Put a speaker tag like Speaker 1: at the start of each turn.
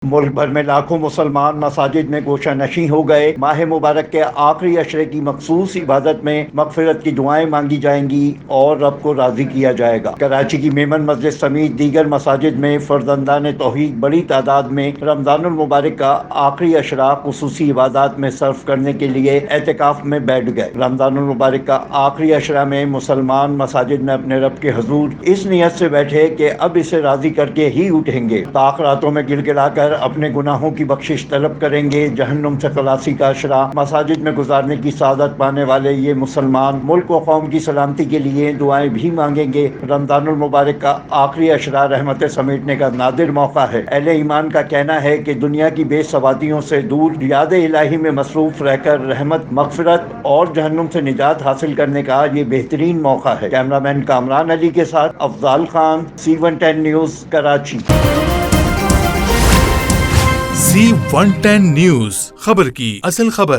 Speaker 1: ملک بھر میں لاکھوں مسلمان مساجد میں گوشہ نشیں ہو گئے۔ ماہ مبارک کے آخری عشرے کی مخصوص عبادت میں مغفرت کی دعائیں مانگی جائیں گی اور رب کو راضی کیا جائے گا۔ کراچی کی میمن مسجد سمیت دیگر مساجد میں فرزندان توحید بڑی تعداد میں رمضان المبارک کا آخری عشرہ خصوصی عبادات میں صرف کرنے کے لیے اعتکاف میں بیٹھ گئے۔ رمضان المبارک کا آخری عشرہ میں مسلمان مساجد میں اپنے رب کے حضور اس نیت سے بیٹھے کہ اب اسے راضی کر کے ہی اٹھیں گے۔ طاق راتوں میں گل گلا کر اپنے گناہوں کی بخشش طلب کریں گے۔ جہنم سے خلاصی کا عشرہ مساجد میں گزارنے کی سعادت پانے والے یہ مسلمان ملک و قوم کی سلامتی کے لیے دعائیں بھی مانگیں گے۔ رمضان المبارک کا آخری عشرہ رحمتیں سمیٹنے کا نادر موقع ہے۔ اہل ایمان کا کہنا ہے کہ دنیا کی بے ثباتیوں سے دور یاد الہی میں مصروف رہ کر رحمت، مغفرت اور جہنم سے نجات حاصل کرنے کا یہ بہترین موقع ہے۔ کیمرہ مین کامران علی کے ساتھ Afzaal Khan, C110 news, Karachi.
Speaker 2: C110 news, خبر کی اصل خبر۔